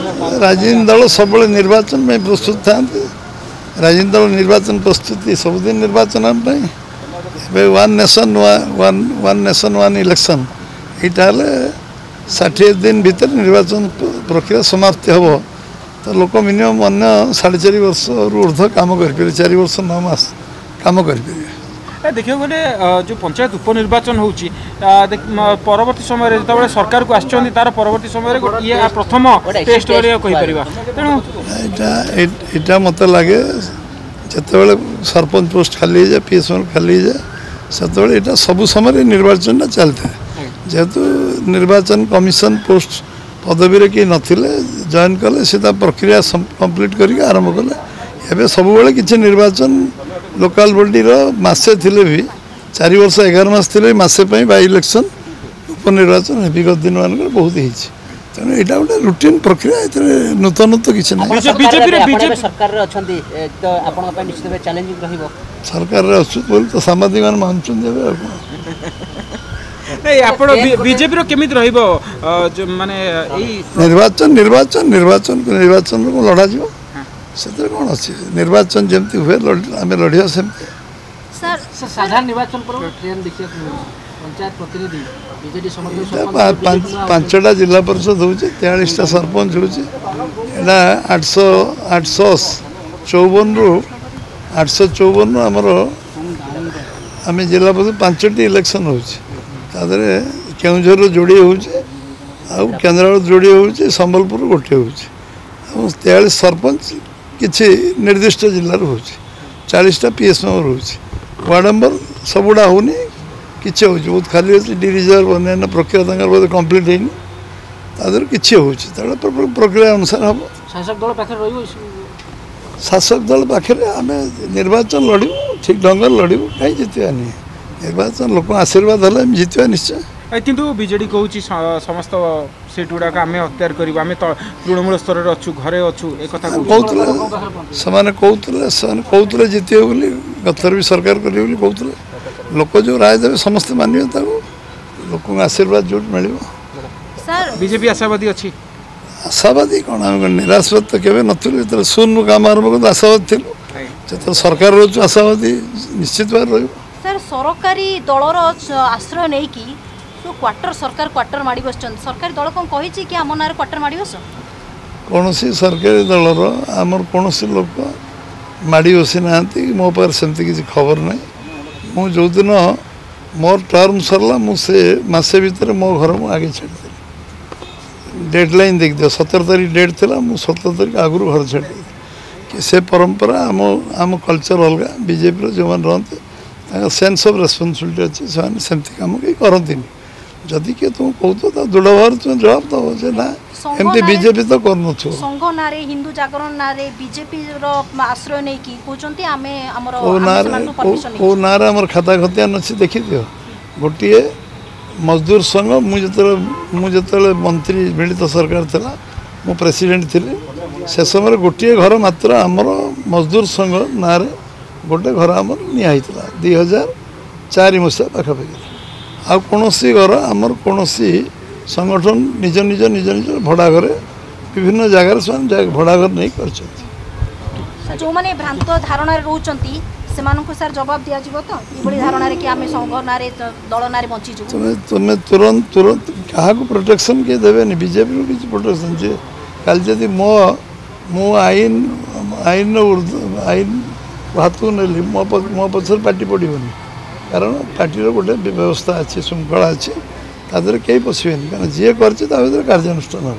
राजनीतिक दल सब निर्वाचन में प्रस्तुत था राजनीतिक दल निर्वाचन प्रस्तुति सबुदिन निर्वाचन वन नेशन वन इलेक्शन यहाँ 60 दिन भीतर निर्वाचन प्रक्रिया समाप्ति हम तो लोक मिनिमम अन्य 4.5 वर्ष ऊर्ध काम कर 4 वर्ष 9 मास काम कर देखिए गले जो पंचायत उपनिर्वाचन होची परवर्ती समय जो सरकार को आछन तार परवर्ती समय ये प्रथम टेस्ट कहि परिबा तेणु एटा मत लगे जिते सरपंच पोस्ट खाली जाए पीएसएम खाली जाए से सबु समय निर्वाचन चलता है जेहेतु निर्वाचन कमिशन पोस्ट पदवी रे कि नथिले जॉइन कले सीधा प्रक्रिया कंप्लीट करके आरंभ कले एबे सब बेले किछि निर्वाचन लोकल बॉडी रो मासे थिले भी 4 वर्ष 11 मास थिले मासे पई बाय इलेक्शन उपनिर्वाचन विगत दिन मान बहुत हिछि तेणु यहाँ गोटे रुटीन प्रक्रिया नूतन तो किसी ना बीजेपी सरकार तो निश्चित चैलेंजिंग रहिबो सरकार अच्छु बोल तो सामाजिक मान मानछन देबे नहीं आपण बीजेपी रो केमित रहिबो माने निर्वाचन निर्वाचन निर्वाचन निर्वाचन को लड़ा जीवो सेते कोन अछि निर्वाचन जेमती हुए आमे लड़िया सेमती सर साधारण निर्वाचन पर ट्रेन देखिए पंचायत प्रतिनिधि बीजेडी समर्थक 5टा जिला परिषद होचे 43टा सरपंच होचे एला 854 रु 854 हमर आमे जिला परिषद 5टी इलेक्शन होचे तादरे केउझर जोड़ी होचे आ केंद्रापड़ा जोड़ी होचे संबलपुर गोटे होचे 43 सरपंच किछि निर्दिष्ट जिल्ला रो होचे 40टा पीएसएम होचे वार्ड नंबर सबुडा होनी किछि होचे बहुत खाली होचे डी रिजर्व अन्य प्रक्रिया तंगर बहुत कंप्लीट हेनी तादर किछि होचे ताला प्रक्रिया अनुसार हम शासक दल पाखे रहिबो शासक दल पाखे आमे निर्वाचन लड़िबो ठीक ढंग लड़िबो काई जितियानी निर्वाचन लोक आशीर्वाद हले जितिया निश्चय किंतु बीजेडी कहूँ समस्त सीट गुड़ाक आम अख्तियार करूँ आम तृणमूल स्तर में अच्छु घरे अच्छु एक कहते जिते बोली गथर भी सरकार करेंगे कहते लोक जो राय देवे समस्त मानिए लोक आशीर्वाद जो मिल बीजेपी आशावादी अच्छी आशावादी कौन आम निराशवाद तो केवे नुलु जो शून्य काम आरंभ कर आशावाद थी जो सरकार रोच आशावादी निश्चित भाव रही सर सरकारी दलर आश्रय नहीं कि तो क्वार्टर सरकार क्वार्टर माड़ी बस सरकारी दल कौन कही कि आम ना क्वार्टर माड़ी बस कौन सरकारी दलर आमर कौन लोक माड़ी बसी ना मो पार सेमती किसी खबर ना मु जो दिन मोर टर्म सरला मुझे मसे भितर मो घर मु आगे छाड़ी डेडलाइन देख दियो 17 तारीख डेट थी 17 तारीख आगु घर छाड़ी कि से परंपरा आम आम कल्चर अलग बीजेपी जो मैंने रहा सेन्स ऑफ रेस्पॉन्सिबिलिटी अच्छी सेमती काम कहीं करती जदि किए तुम कहत दृढ़ भाव तुम जवाब दब जे ना एमती बीजेपी तो कर संघ ना हिंदू जागरण ना बीजेपी आश्रय नहीं कि कहते आमे हमर को ना खाता खतियान अच्छी देखी दियो गोटे मजदूर संघ मुझे मंत्री मिलित सरकार था मु प्रेसिडेंट थी से समय गोटे घर मात्र आमर मजदूर संघ ना गोटे घर आमर निहला 2004 मसीहा पाखापाखि आ कौन घर आमर कौन संगठन निज निज निज निज भड़ा घर विभिन्न जगार भड़ा घर नहीं कर जो मैंने भ्रांत धारणा रोचंती सर जवाब दिया तो ये धारणा कि आम संघ ना दल ना बंची तुम्हें तुरंत तुरंत क्या प्रोटेक्शन किए देवे बीजेपी किसी प्रोटेक्शन जे कल जदि मो आईन आईन आईन हाथ को नेली मो पचर पार्टी पड़ोनी कारण पार्टी गोटे व्यवस्था अच्छी श्रृंखला अच्छी तादर कहीं पशे कारण जी कर कार्यानुष्ठान हम